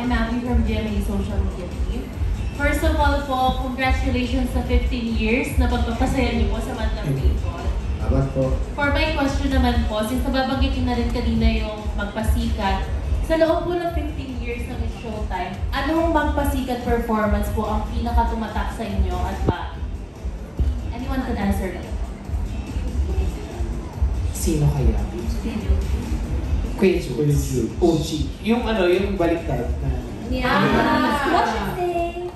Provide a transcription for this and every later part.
I'm Abby from GMA Social Media Team. First of all po, congratulations sa 15 years na pagpapasaya niyo po sa Madlang People. Salamat po. For my question naman po, since nababanggitin na rin kanina yung magpasikat, sa loob po ng 15 years ng Showtime, anong magpasikat performance po ang pinakatumatak sa inyo at bakit? Anyone can answer that? Sino kaya? Queen Jules. OG. Yung ano, yung baliktad na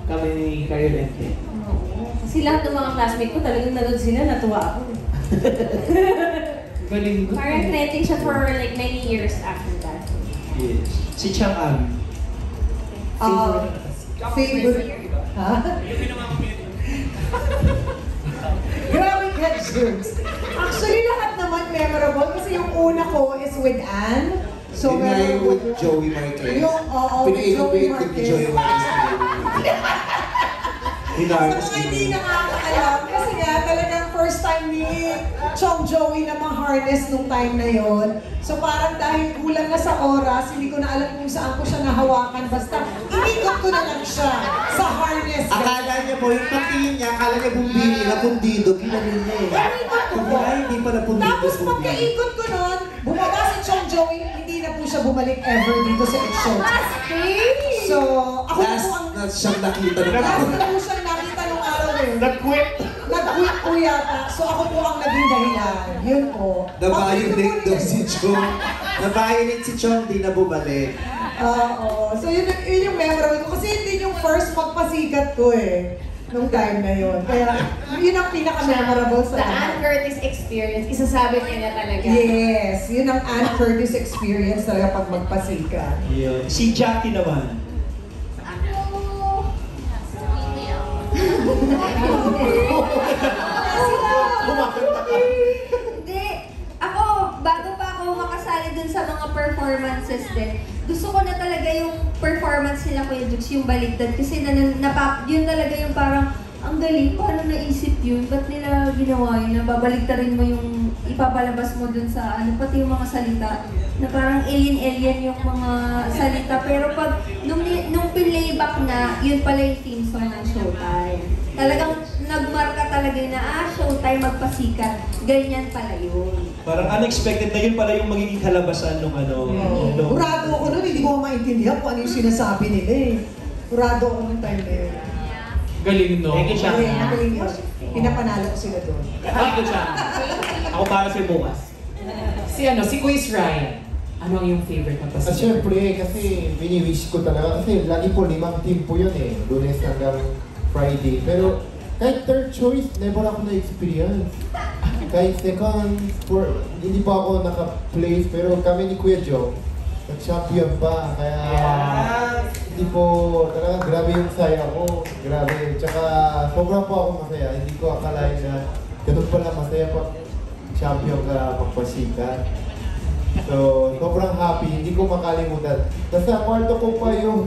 kami ni Kayo Lente. Oo. Kasi lahat ng mga classmate ko talagang nanood sila, natuwa ako. Galing. Parang trending siya for like many years after that. Yes. Si Chang Ami. Favorite? Ha? Grabe ka, Jules. Actually, lahat naman memorable kasi yung una ko is with Anne. So, Yun nga yung with Joey Marquez. Yung, oo, Pinaikot-ikot ni Joey Marquez. Sa mga hindi nakakaalam, kasi nga talagang first time ni Chong Joey na ma-harness nung time na yon. So parang dahil kulang na sa oras, hindi ko na alam kung saan ko siya nahawakan. Basta inikot ko na lang siya sa harness. Akala niya po, yung pagtingin niya, akala niya bumbili, napundido, ginanin niya eh. Inikot ko po. Hindi pa napundido. Tapos pagkaikot ko nun, bumaba si Chong Joey, hindi na po siya bumalik ever dito sa Show. So, ako na po ang... Last siyang nakita ng Last araw. na po siyang nakita nung araw eh. Nag-quit! Nag-quit po yata. So ako po ang naging dahilan. Yun po. Nabayonate daw si Chong. Nabayonate si Chong, di na bumalik. Oo. So yun yung memorable ko. Kasi yun yung first magpasikat ko eh. Nung time na yun. Kaya yun ang pinaka-memorable sa The Anne Curtis experience, isasabi niya na talaga. Yes. Yun ang Anne Curtis experience talaga pag magpasikat. Yun. Si Jackie naman. Hindi. Ako, bago pa ako makasali dun sa mga performances din, gusto ko na talaga yung performance nila Kuya Jux, yung baliktad. Kasi yun talaga yung parang, ang galing, paano naisip yun? Ba't nila ginawa yun? Nababaligtarin mo yung ipapalabas mo dun sa ano, pati yung mga salita. Na parang alien-alien yung mga salita. Pero pag, nung pinlayback na, yun pala yung theme song ng Showtime. Talagang nagmarka talaga na, Showtime magpasikat. Ganyan pala yun. Parang unexpected na yun pala yung magiging kalabasan ng ano. Urado ako nun, hindi ko maintindihan kung ano yung sinasabi nila eh. Urado ako nung time na yun. Galing no? Thank you, Chang. Magaling yun. Pinapanalo ko sila doon. Thank you, Chang. Ako para sa bukas. Si Quiz Ryan. Ano ang yung favorite na pasikat? Siyempre, kasi bini-wish ko talaga. Kasi lagi po 5 team po yun eh. Lunes hanggang Friday. Pero kahit third choice, never ako na-experience. Kahit second, hindi pa ako naka-place. Pero kami ni Kuya Joe, nag-champion pa. Kaya hindi po, talaga grabe yung saya ko. Grabe. Tsaka sobrang po ako masaya. Hindi ko akalain na ganun pala masaya pag champion ka magpasikat. So, sobrang happy, hindi ko makalimutan. Basta kwarto ko pa yung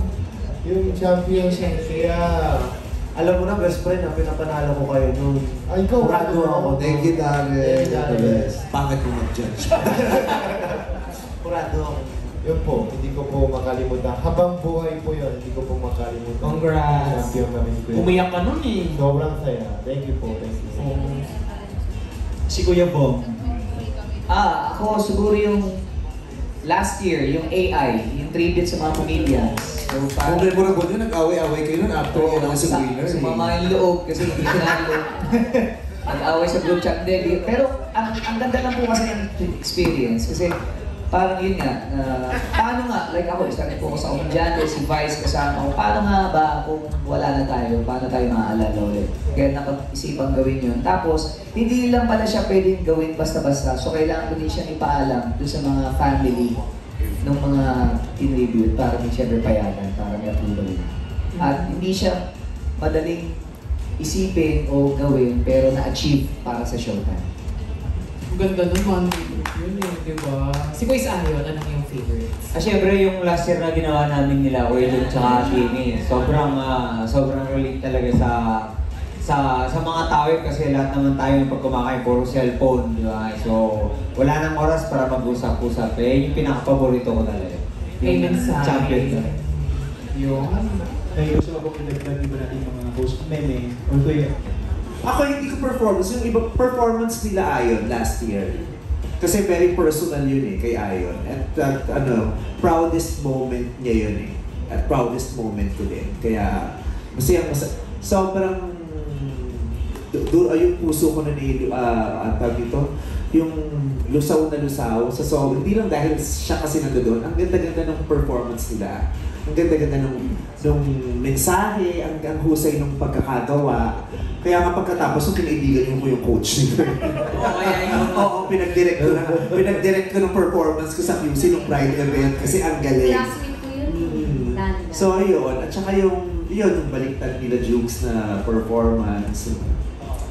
championship. Kaya, Alam mo na, best friend, ang pinapanalo ko kayo noon. ay ikaw, Kurado ako. Thank you, Darren. Pangit mo mag-judge. Kurado ako. yun po, hindi ko po makalimutan. Habang buhay po yun, hindi ko po makalimutan. Congrats! Champion kami ni Kuya. Umiyak ka nun eh. Sobrang saya. Thank you po. Thank you. Si Kuya Bong. Ako siguro yung last year, yung AI, yung tribute sa mga comedians. So, Kung memorable yun, nag-away-away kayo nun after yun ang sa winner. mama yung loob kasi hindi ko na loob. Nag-away sa group chat din. Pero ang ganda lang po kasi ng experience kasi parang yun nga, paano nga, like ako, started po ako sa komedyante, si Vice kasama ko, paano nga ba kung wala na tayo, paano tayo maaalala ulit? Kaya napag-isipang gawin yun. Tapos, hindi lang pala siya pwedeng gawin basta-basta, so kailangan ko din siyang ipaalam doon sa mga family ng mga in-review para din siya payagan, para may approval yun. At hindi siya madaling isipin o gawin, pero na-achieve para sa Showtime. Ang ganda nun, yun eh, di ba? Si Quiz Ayon, ano yung favorites? Siyempre yung last year na ginawa namin nila, Oilon tsaka Shimmy, sobrang relate talaga sa mga tao yun kasi lahat naman tayo pag kumakain puro cellphone, di ba? So, wala nang oras para mag-usap-usap. Eh, yung pinaka-paborito ko talaga. May mensahe. Champion. Yung... Kayo gusto mo kung pinagdag iba natin yung mga host meme or kuya? Ako hindi ko performance, yung iba performance nila Ayon last year. Kasi very personal yun eh, kay Ayon. At proudest moment niya yun eh. At proudest moment ko din. Kaya, sobrang, yung puso ko na tawag dito, yung lusaw na lusaw sa song. Hindi lang dahil siya kasi nandoon, ang ganda-ganda ng performance nila. Ang ganda-ganda ng mensahe, ang husay ng pagkakagawa. Kaya nga pagkatapos, kinaibigan ko yung coach nila. Oo, pinag-direct ko ng performance ko sa QC nung Pride event kasi ang galing. Classmate ko yun. So yun, at saka yung baliktad nila Jukes na performance.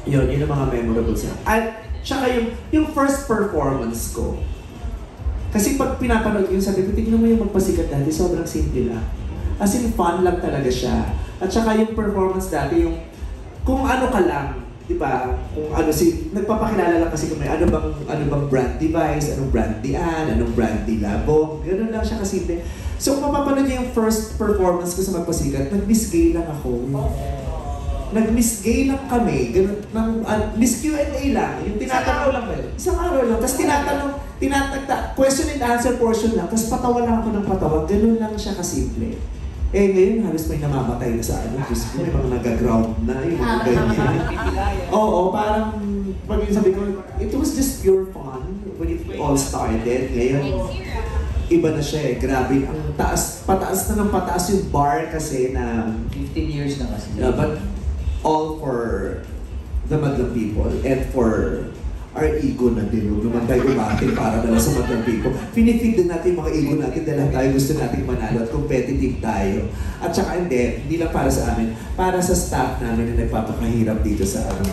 Yun ang mga memorable siya. At saka yung first performance ko. Kasi pag pinapanood yun, sabi ko, tignan mo yung magpasikat dati, sobrang simple lang. As in, fun lang talaga siya. At saka yung performance dati, yung kung ano ka lang, di ba? Kung ano nagpapakilala lang kasi kung may ano bang brand device, anong brand dian, anong brand dilabong, gano'n lang siya kasimple. So kung mapapanood niyo yung first performance ko sa Magpasikat, nag-miss gay lang ako. Nag-miss gay lang kami, gano'n, miss Q&A lang, yung tinatanong lang ba yun? Isang araw lang, tapos question and answer portion lang, tapos patawa lang ako ng patawa, gano'n lang siya kasimple. Ngayon halos may namamatay na sa Diyos ko, may mga nag-ground na, yung mga ganyan. Oo, parang, pag yung sabi ko, it was just pure fun when it all started. Ngayon, iba na siya eh, grabe. Ang pataas na ng pataas yung bar kasi na 15 years na kasi. But all for the Madlang people and for our ego na din. Naman tayo umatin para dala sa Madlang people. Pinifeed din natin yung mga ego natin dahil tayo gusto natin manalo at competitive tayo. At saka hindi lang para sa amin, para sa staff namin na nagpapakahirap dito sa to.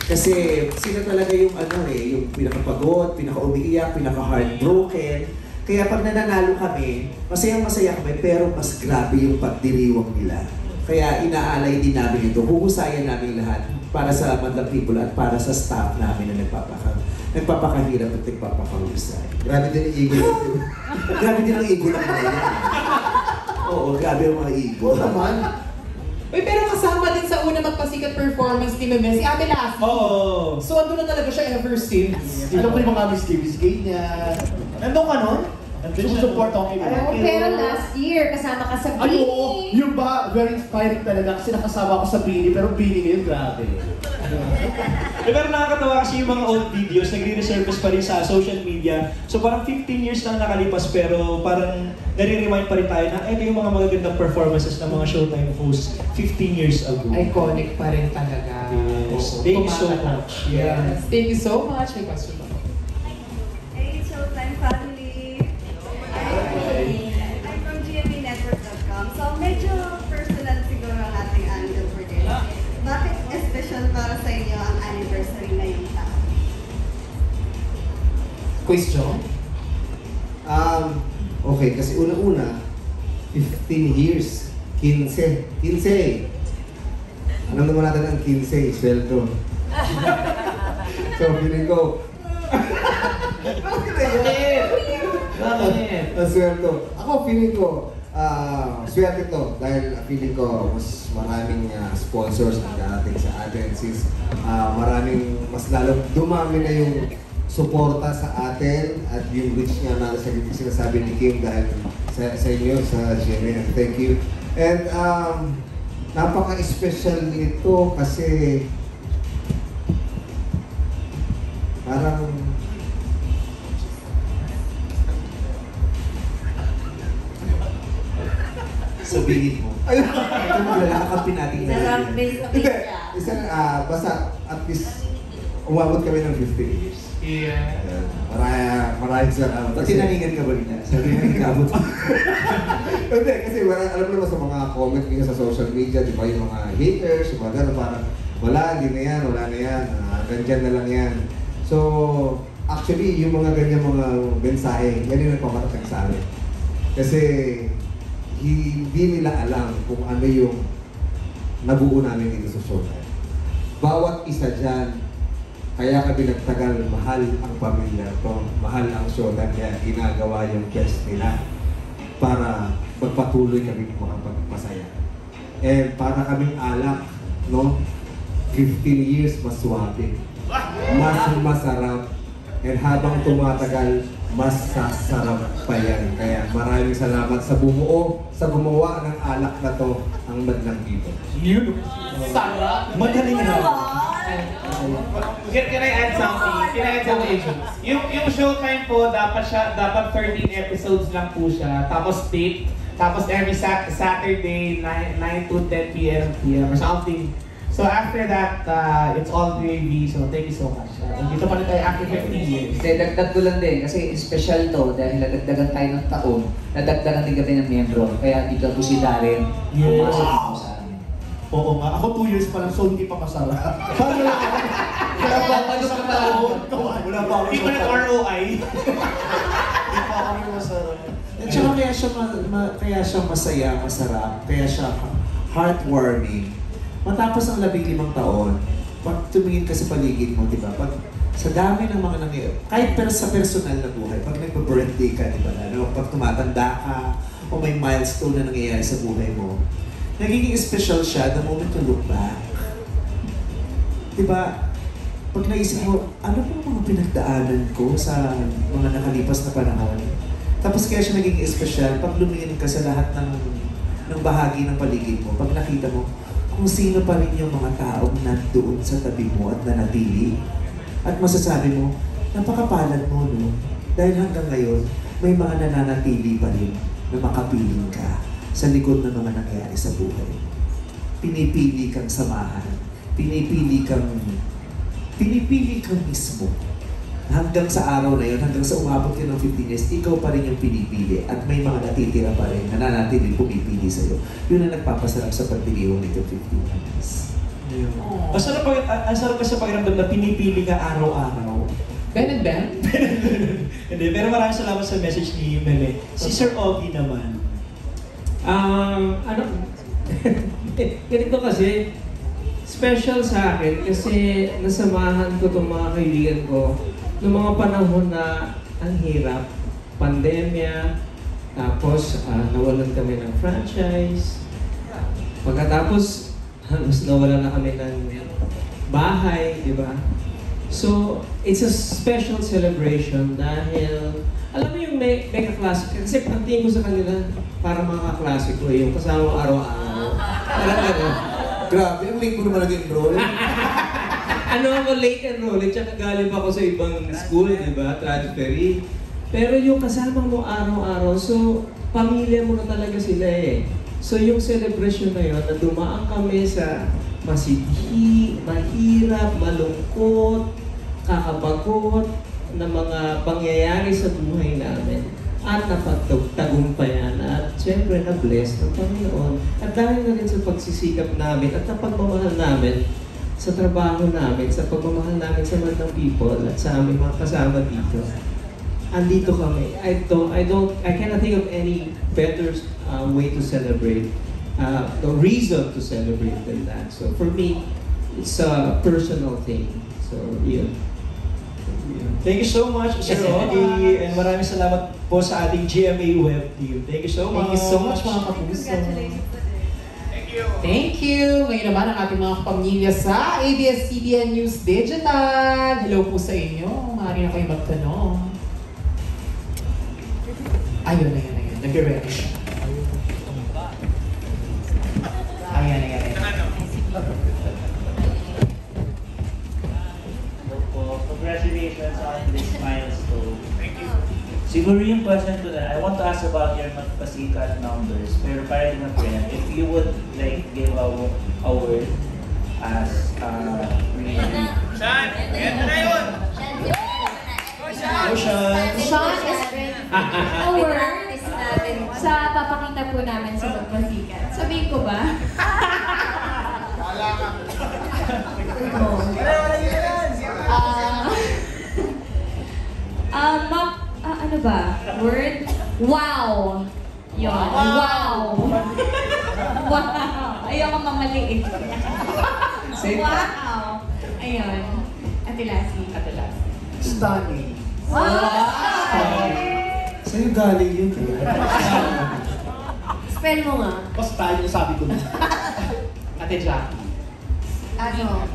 Kasi sila talaga yung yung pinakapagod, pinaka-umiiyak, pinaka-heartbroken. Kaya pag nananalo kami, masayang-masaya kami, pero mas grabe yung pagdiriwang nila. Kaya inaalay din namin ito, huhusayan namin lahat para sa Madlang people at para sa staff namin na nagpapakahirap at nagpapakahusay. Grabe din ang ego natin. Grabe din ang ego ng mga yan. Oo, grabe ang mga ego. Oo naman. Uy, pero kasama din sa una Magpasikat performance ni Meme, si Ate Lassie. Oo. So, andun na talaga siya ever since. Alam ko yung mga mysterious gay niya. Nandun ka nun? Support ako kay Meme. Pero last year, kasama ka sa Ay, Bini. oo. Yung ba, very inspiring talaga kasi nakasama ako sa Bini, pero Bini ngayon, grabe. Pero nakakatawa kasi yung mga old videos, nagre-resurface pa rin sa social media. So parang 15 years lang nakalipas pero parang nare-remind pa rin tayo na ito yung mga magagandang performances ng mga Showtime hosts 15 years ago. Iconic pa rin talaga. Yes. Thank you so much. Yes. Thank you so much. May question pa. Hey, Showtime family! I'm from GMAnetwork.com. So medyo personal siguro ang ating angle for this. Bakit special para sa inyo ang anniversary ngayong taon? Question? Okay, kasi una-una, 15 years, 15. Alam naman natin ang 15, sweldo. So, feeling ko, ang sweldo. Ako, feeling ko, swerte to dahil feeling ko mas maraming sponsors ang darating sa atin since maraming mas lalo dumami na yung suporta sa atin at yung reach nga na sa sinasabi ni Kim dahil sa inyo, sa GMA. Thank you. And napaka-special nito kasi parang sabihin mo. Ayun. Ito mo lalakapin natin na basta at least umabot kami ng 15 years. Yeah. Maraming salamat. Pag tinaningan ka ba rin na? Sabi mo nagkabot. Hindi, kasi alam mo naman sa mga comment nyo sa social media, di ba yung mga haters, yung mga gano'n, parang wala, hindi na yan, wala na yan, ganyan na lang yan. So, actually, yung mga ganyan mga mensahe, yan yung nagpapatag sa amin. Kasi, hindi nila alam kung ano yung nabuo namin dito sa Showtime. Bawat isa dyan, kaya kami nagtagal, mahal ang pamilya to, mahal ang Showtime, kaya ginagawa yung best nila. para magpatuloy kami makapagpasaya. And para kaming alak, no? 15 years mas suwabe, mas masarap, and habang tumatagal, mas sasarap pa yan. Kaya maraming salamat sa bumuo, sa gumawa ng alak na to, ang madlang dito. Sarap! Madaling na. Can I add something? Can I add something? Yung showtime po, dapat 13 episodes lang po siya. Tapos tape. Tapos every Saturday, 9 to 10 p.m. or something. So after that, it's all gravy. So thank you so much. Dito pa rin tayo after 15 years. Dagdag ko lang din, kasi special to dahil nadagdagan tayo ng taon, nadagdagan din kami ng miyembro. Kaya dito po si Darren, pumasok po sa amin. Oo nga, ako 2 years pa lang, so hindi pa masarap. Paano lang ako? Wala pa ako isang taon. Wala pa ako Hindi pa rin ROI. Hindi pa kami masarap. At saka kaya siya masaya, masarap, kaya siya heartwarming. Matapos ang 15 taon, pag tumingin ka sa paligid mo, di ba? Pag sa dami ng mga nangyayari, kahit sa personal na buhay, pag nagpa-birthday ka, di ba? Ano, pag tumatanda ka, o may milestone na nangyayari sa buhay mo, nagiging special siya the moment you look back. Di ba? Pag naisip mo, ano ba mga pinagdaanan ko sa mga nakalipas na panahon? Tapos kaya siya naging special pag lumingin ka sa lahat ng bahagi ng paligid mo, pag nakita mo kung sino pa rin yung mga taong nandoon sa tabi mo at nanatili. At masasabi mo, napakapalad mo, no? Dahil hanggang ngayon, may mga nananatili pa rin na makapiling ka sa likod ng mga nangyayari sa buhay. Pinipili kang samahan, pinipili kang mismo. Hanggang sa araw na yun, hanggang sa umabot ka ng 15 years, ikaw pa rin yung pinipili at may mga natitira pa rin na nanatili pumipili sa'yo. Yun ang nagpapasarap sa pagpiliwan nito 15 years. Ang sarap kasi pakiramdam na pinipili ka araw-araw. Ben and Ben? Hindi, pero maraming salamat sa message ni Mele. Si Sir Ogie naman. Ganito kasi, special sa akin kasi nasamahan ko itong mga kaibigan ko noong mga panahon na ang hirap, pandemya, tapos nawalan kami ng franchise. Pagkatapos, halos nawalan na kami ng bahay, di ba? So, it's a special celebration dahil, alam mo yung mega classic, kasi pantingin ko sa kanila, para mga kaklase ko, yung kasama araw-araw. Parang gano'n. Grabe, ang late mo naman nag-enroll. Ano ako, late enroll, tsaka galing pa ako sa ibang school, di ba? Transferee. Pero yung kasama mo araw-araw, so pamilya mo na talaga sila eh. So yung celebration na yun, na dumaan kami sa masidhi, mahirap, malungkot, kakabagot na mga pangyayari sa buhay namin. At napagtagumpayan at syempre na-bless ng Panginoon. At dahil na rin sa pagsisikap namin at sa pagmamahal namin sa trabaho namin, sa pagmamahal namin sa Madlang People at sa aming mga kasama dito. Andito kami. I cannot think of any better way to celebrate, the reason to celebrate than that. So for me, it's a personal thing. So yun. Thank you so much, Sir Ogie, and maraming salamat po sa ating GMA Web team. Thank you so much. Thank you so much, mga kapuso. Thank you! Ngayon naman ang ating mga kapamilya sa ABS-CBN News Digital. Hello po sa inyo. Maaari na kayo magtanong. Ayun. Nag-ready siya. Ayan. Congratulations on this milestone. Thank you. Siguro yung question to that, I want to ask about your magpasikat numbers. Pero para din ako yan, if you would like give a word as really... Sean! Ganda na yun! Sean is a word sa papakita po namin sa magpasikat. Sabihin ko ba? Wala ka. Ano ba? Word? Wow! Yun. Wow! Wow! Ayoko mamaliit. Wow! Ayun. Ate Lassie. Stunning. Wow! Sa'yo galing yun. Spell mo nga. Basta yung sabi ko na. Ate Jackie. Ano?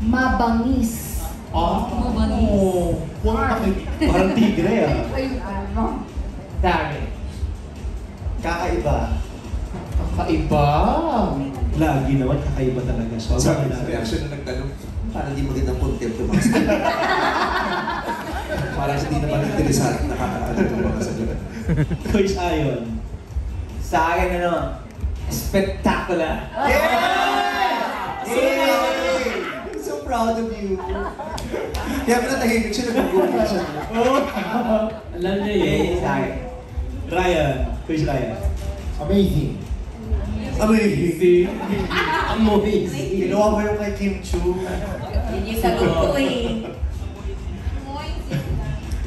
Mabangis. Mabangis. Parang tigre ah. Ay, ano? Darren. Kakaiba. Kakaiba. Lagi naman kakaiba talaga. So, Sabi sa reaction na nagtanong, parang di magandang content yung mga sagot. Parang hindi naman interesado nakakaano yung mga sagot. Quiz Ayon. Sa akin ano, spectacular. So proud of you. Kaya pala tahimik siya, nag-google siya. Alam niya yun. Sa akin. Ryan. Quiz Ryan. Amazing. Amazing. Amazing. Ginawa mo yung kay Kim Chu. Yun yung sagot ko eh.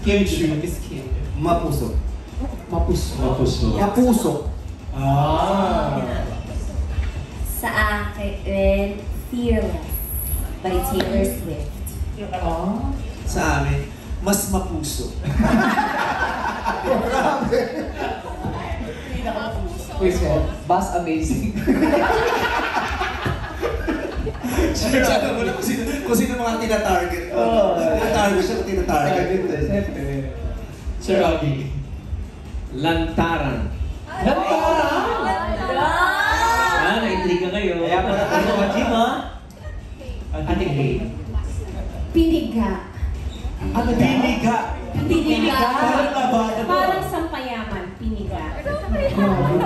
Kim Chu. Miss Kim. Mapuso. Mapuso. Mapuso. Mapuso. Sa akin, Fearless by Taylor Swift. Sa amin, mas mapuso. Quiz mo. Bus amazing. Sana mo na kung sino mga tina-target ko. Tina-target siya kung tina-target. Sir Robbie. Lantaran. Na-intriga kayo. Kaya pala tayo sa gym, ha? Ate Gay. Piniga. Ano Piniga? Piniga. Parang sampayaman, piniga.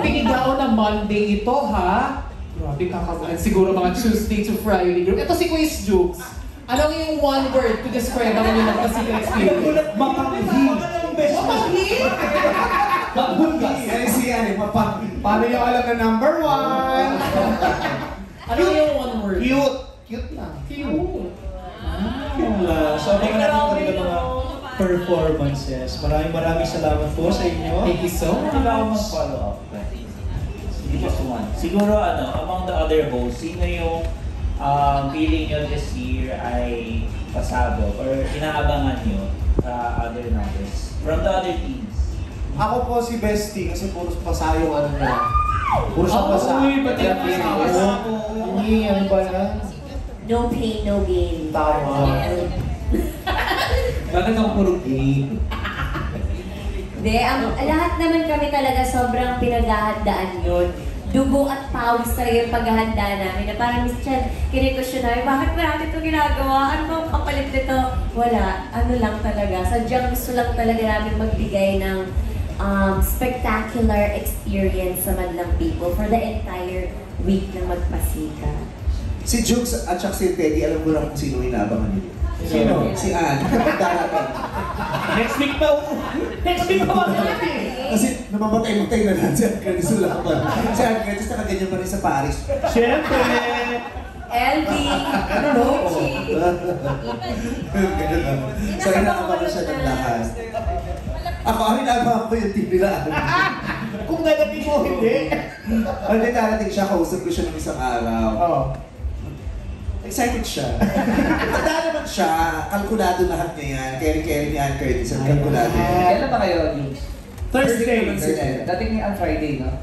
Pinigao na Monday ito, ha? Grabe kakagalan. Siguro mga Tuesday to Friday group. Ito si Quiz Jukes. Ano yung one word to describe ang inyong magpasika experience? Mapanghi. Mapanghi? Magbulgas. Yan si mapanghi. Paano yung alam na number one? Ano yung one word? Cute. Cute lang. Cute. So, mga natin talaga mga performances. Maraming salamat po sa inyo. Thank you so much. Hindi ba ako mag-follow up? Just one. Siguro among the other hosts, sino yung feeling nyo this year ay pasabog or inaabangan nyo sa other numbers from the other teams? Ako po si Bestie kasi puro pasa yung ano niya. Puro siya pasa. Uy, pati yung pasa. Hindi, ano ba yan? No pain, no gain. Tama. Bakit ang puro game? Hindi, lahat naman kami talaga sobrang pinaghahandaan yun. Dugo at pawis talaga yung paghahanda namin. Na parang Miss Chen, kinikusyon namin, bakit marami ito ginagawa? Ano bang kapalit nito? Wala. Ano lang talaga. Sadyang gusto lang talaga namin magbigay ng spectacular experience sa Madlang people for the entire week ng Magpasika. Si Jukes at saka si Teddy, alam ko na kung sino inaabangan nila. Sino? Si Ann. Darating. Next week pa. Next week pa. Kasi namamatay-matay na lang si Ann Curtis wala pa. Si Ann Curtis nakaganyan pa rin sa Paris. Siyempre. LB, Mochi. So inaabangan siya ng lahat. Ako, ang inaabangan ko yung team nila. Kung dadating mo, hindi. Hindi, darating siya, kausap ko siya ng isang araw. Oo. Excited siya. Tanda naman siya, kalkulado lahat niya yan. Carry ni Ann Curtis at kalkulado. Kailan ba kayo, Jukes? Thursday. Dating ni on Friday, no?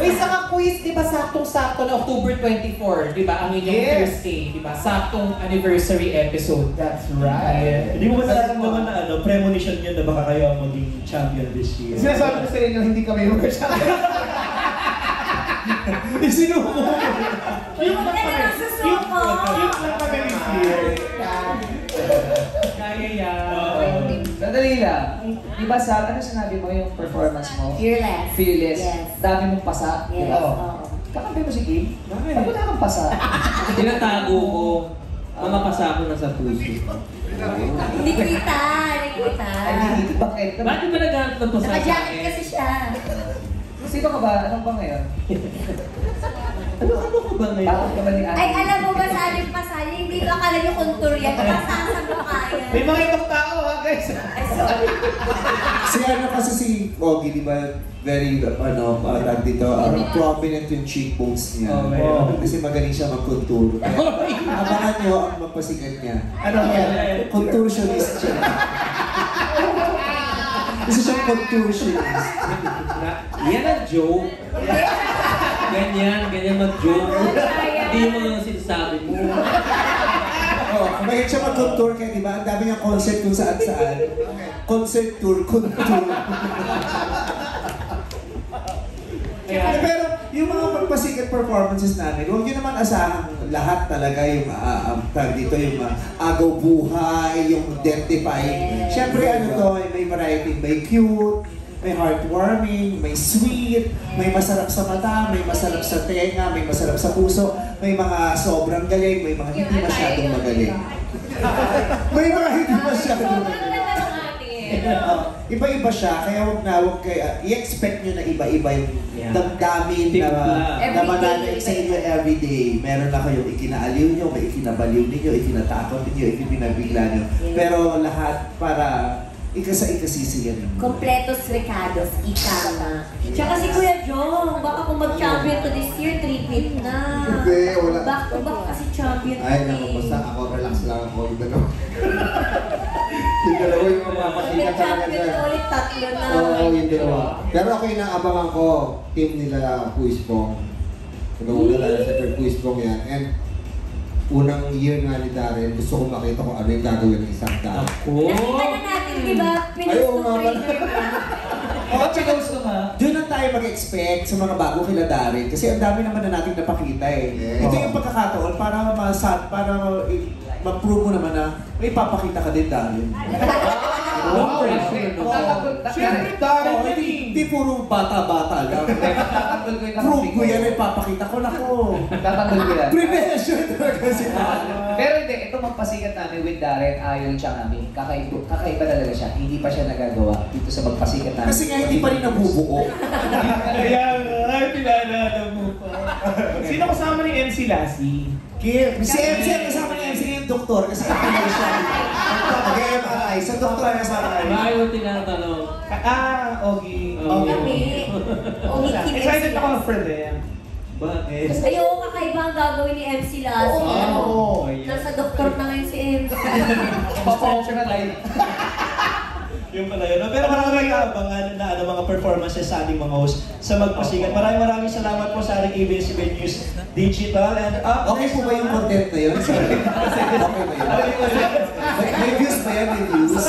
May isang quiz, di ba, saktong-sakto na October 24, di ba, ang inyong Thursday, di ba, saktong anniversary episode. That's right. Hindi mo ba nararamdaman na premonition yun na baka kayo ang maging champion this year? Sinasabi ko sa inyo, hindi kami mag-champion. Sino mo? Yung lang susuko. Yung lang kami this year. Kaya yan. Sandali lang. Di ba ano sinabi mo yung performance mo? Fearless. Fearless. Yes. Dami mong pasa. Yes. Diba? Oo. Kakampi mo si Kim? Ba't wala kang pasa? Tinatago ko. Mga pasa ko na sa puso. Hindi kita. Ay, hindi bakit? Bakit ba naghanap ng pasa sa Naka-jacket akin? kasi siya. Sino ka ba? Anong ba ngayon? Ano ka ba ngayon? Bakit ka ba ni Annie? Ay, alam mo ba sa aling pasali, hindi ko akala niyo kontur yan. Pasasa mo kaya. May mga ibang tao, ha, guys. Ay, sorry. Si ano kasi si Ogie, di ba, very, tag dito, prominent yung cheekbones niya. Kasi magaling siya mag-contour. Abangan niyo ang magpasikat niya. Ano yan? Contortionist siya. Isa siyang contortionist. Yan ang joke. Ganyan mag-joke. Hindi yung mga sinasabi mo. Oh, mahit siya mag-contour kaya di ba? Ang dami niyang concert kung saan-saan. Concert tour, contour. Pero yung mga pagpasikat performances namin, huwag niyo naman asahan lahat talaga yung tag dito, yung agaw buhay, yung identifying. Siyempre ano to, may variety, may cute, may heartwarming, may sweet, may masarap sa mata, may masarap sa tenga, may masarap sa puso, may mga sobrang galing, may mga hindi masyadong magaling. May mga hindi masyadong magaling. Iba-iba siya, kaya huwag kayo, i-expect nyo na iba-iba yung damdamin na mananaig sa inyo everyday. Meron na kayong ikinaaliw nyo, may ikinabaliw ninyo, ikinatakot ninyo, ikinabigla nyo. Pero lahat para ikasisiyan ninyo. Kompletos recados, ika nga. Tsaka si Kuya Jong, baka kung mag-champion to this year, 3-peat na. Hindi, wala. Back to back kasi champion Ay, to naku, eh. basta ako, relax lang ako yung dalawa. Yung dalawa yung mapapasikat talaga Champion dyan. na ulit, tatlo na. Oo, yung dalawa. Pero ako inaabangan ko, team nila Puispong. Una lalo sa Puispong yan. And unang year nga ni Darren, gusto kong makita kung ano yung gagawin ng isang tao. Nakita na natin, di ba? Doon na tayo mag-expect sa mga bago kila Darren kasi ang dami naman na natin napakita eh. Ito yung pagkakataon para ma-prove mo naman na may papakita ka din, Darren. No pressure. Siyempre, Darren, hindi puro bata-bata lang. Prove ko yan ay papakita ko. Nako. Tatanggol ko yan. Prevention talaga siya. Pero hindi, ito magpasikat namin with Darren, ayon siya namin. Kakaiba talaga siya. Hindi pa siya nagagawa dito sa magpasikat namin. Kasi nga hindi pa rin nabubuo. Kaya nga, pinalala mo pa. Sino kasama ni MC Lassie? Si MC ang kasama ni MC yung doktor kasi kapag siya. Nag-MRI. Sa doktor ang kasama niya. Ayaw tinatanong. Ogie. Excited ako for them. Bakit? Ayoko kakaiba ang gagawin ni MC Lassie. Oo. Nasa doktor na ngayon si MC. Papa-optionalize. Yung pala yun. Pero maraming abangan na mga performances sa ating mga host sa Magpasikat. Maraming salamat po sa ating ABS-CBN News Digital. And okay po ba yung content na yun? Okay ba yun? May views ba yan? May views?